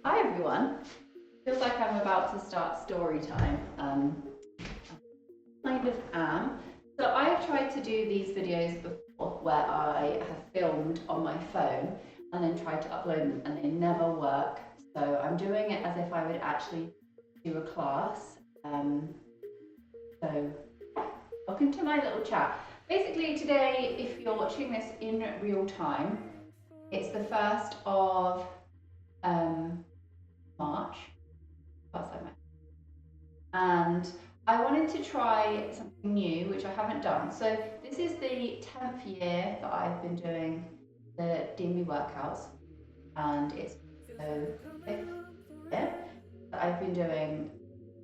Hi everyone. Feels like I'm about to start story time. Kind of am. So I have tried to do these videos before where I have filmed on my phone and then tried to upload them and they never work. So I'm doing it as if I would actually do a class. So welcome to my little chat. Basically today, if you're watching this in real time, it's the 1st of March, and I wanted to try something new, which I haven't done. So this is the 10th year that I've been doing the DMB workouts, and it's the 5th year that I've been doing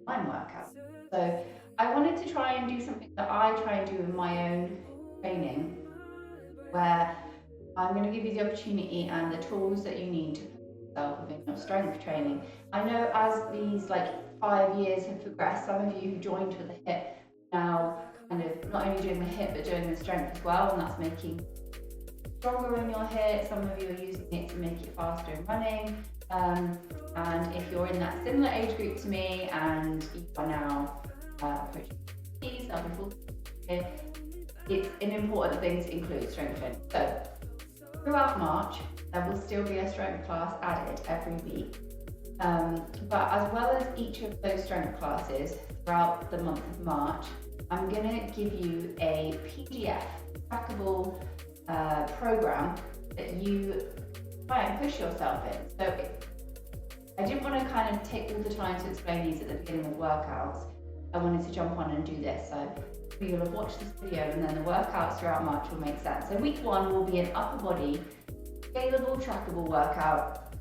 online workouts. So I wanted to try and do something that I try and do in my own training, where I'm going to give you the opportunity and the tools that you need to within your strength training. I know as these 5 years have progressed, some of you who joined with the hip now kind of not only doing the hip but doing the strength as well, and that's making stronger in your hip. Some of you are using it to make it faster in running, and if you're in that similar age group to me and you are now approaching 50s, I'll be 40 here, it's an important thing to include strength training. So throughout March, there will still be a strength class added every week. But as well as each of those strength classes throughout the month of March, I'm going to give you a PDF, trackable program that you try and push yourself in. So I didn't want to kind of take all the time to explain these at the beginning of workouts. I wanted to jump on and do this. So you'll have watched this video and then the workouts throughout March will make sense. So week 1 will be an upper body, scalable, trackable workout.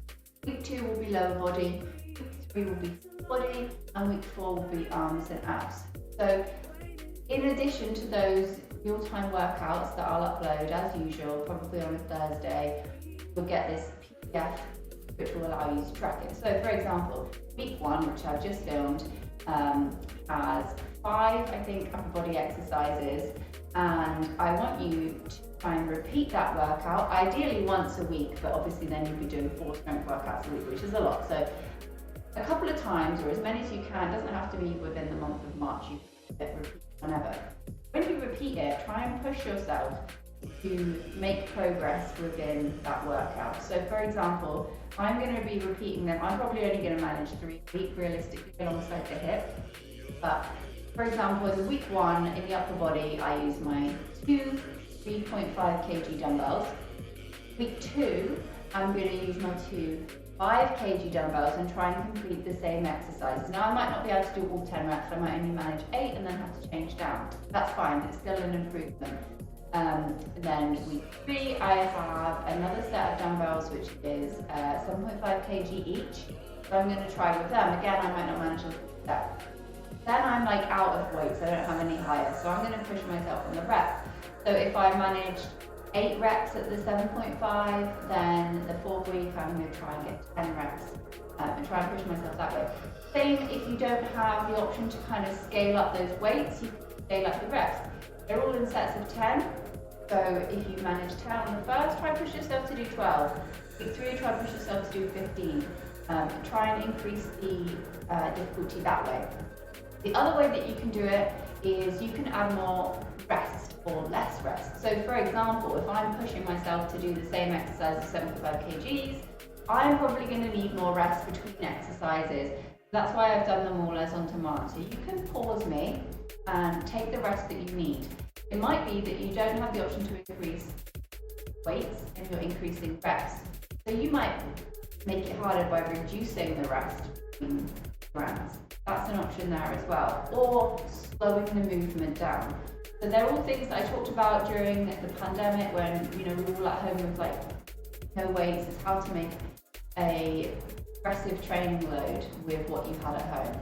Week 2 will be lower body, week 3 will be full body, and week 4 will be arms and abs. So in addition to those real-time workouts that I'll upload as usual, probably on a Thursday, you'll get this PDF which will allow you to track it. So for example, week 1, which I've just filmed, has 5, I think, upper body exercises, and I want you to try and repeat that workout, ideally once a week, but obviously then you'll be doing 4 strength workouts a week, which is a lot. So a couple of times, or as many as you can, doesn't have to be within the month of March, you can repeat whenever. When you repeat it, try and push yourself to make progress within that workout. So for example, I'm going to be repeating them. I'm probably only going to manage 3 a week realistically alongside the hip, but for example, in the week 1 in the upper body, I use my 2 3.5 kg dumbbells. Week 2, I'm going to use my 2 5 kg dumbbells and try and complete the same exercises. Now I might not be able to do all 10 reps, I might only manage 8 and then have to change down. That's fine, it's still an improvement. Then week 3, I have another set of dumbbells which is 7.5 kg each. So I'm going to try with them. Again, I might not manage a step. Then I'm out of weights, I don't have any higher, so I'm going to push myself on the reps. So if I managed 8 reps at the 7.5, then the 4th week I'm going to try and get 10 reps and try and push myself that way. Same if you don't have the option to kind of scale up those weights, you can scale up the reps. They're all in sets of 10, so if you manage 10 on the first, try and push yourself to do 12. Week 3, try and push yourself to do 15. Try and increase the difficulty that way. The other way that you can do it is you can add more rest or less rest. So for example, if I'm pushing myself to do the same exercise as 75 kgs, I'm probably going to need more rest between exercises. That's why I've done them all as on demand. So you can pause me and take the rest that you need. It might be that you don't have the option to increase weights and you're increasing reps. So you might make it harder by reducing the rest between rounds. That's an option there as well, or slowing the movement down. So they're all things that I talked about during the pandemic when we were all at home with no weights. It's how to make a aggressive training load with what you had at home.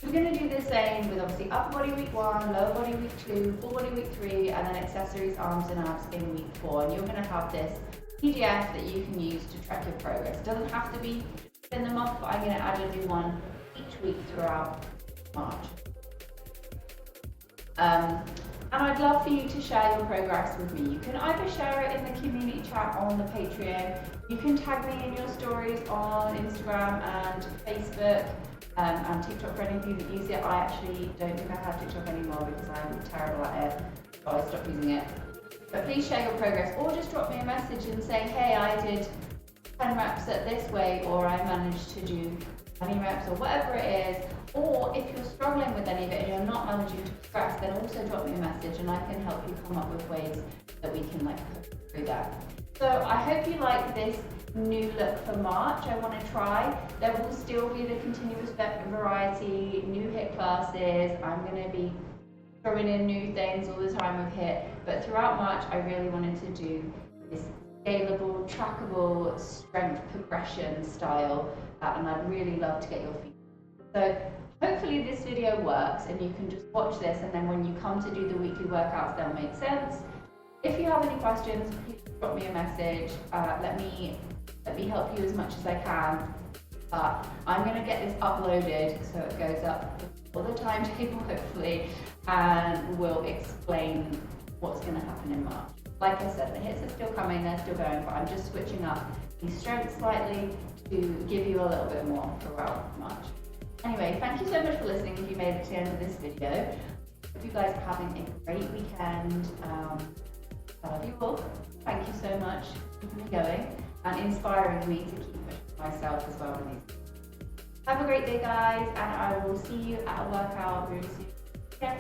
We're going to do the same with obviously upper body week 1, lower body week 2, full body week 3, and then accessories, arms and abs in week 4. And you're going to have this PDF that you can use to track your progress. It doesn't have to be in the month, but I'm going to add a new one each week throughout March. And I'd love for you to share your progress with me. You can either share it in the community chat on the Patreon, you can tag me in your stories on Instagram and Facebook, and TikTok for any of you that use it. I actually don't think I have TikTok anymore because I'm terrible at it, so I stopped using it. But please share your progress, or just drop me a message and say, hey, I did 10 reps at this way, or I managed to do 20 reps, or whatever it is. Or if you're struggling with any of it and you're not managing to progress, then also drop me a message and I can help you come up with ways that we can put through that. So I hope you like this new look for March. I want to try. There will still be the continuous variety, new HIIT classes. I'm going to be throwing in new things all the time with HIIT. But throughout March, I really wanted to do this scalable, trackable strength progression style, and I'd really love to get your feedback. So hopefully this video works and you can just watch this, and then when you come to do the weekly workouts, they'll make sense. If you have any questions, please drop me a message. Let me help you as much as I can. I'm going to get this uploaded so it goes up before the timetable, hopefully, and we'll explain what's going to happen in March. Like I said, the HIITs are still coming, they're still going, but I'm just switching up the strength slightly to give you a little bit more throughout March. Anyway, thank you so much for listening if you made it to the end of this video. Hope you guys are having a great weekend. I love you all. Thank you so much for keeping me going and inspiring me to keep pushing myself as well. Have a great day, guys, and I will see you at a workout really soon. Yeah.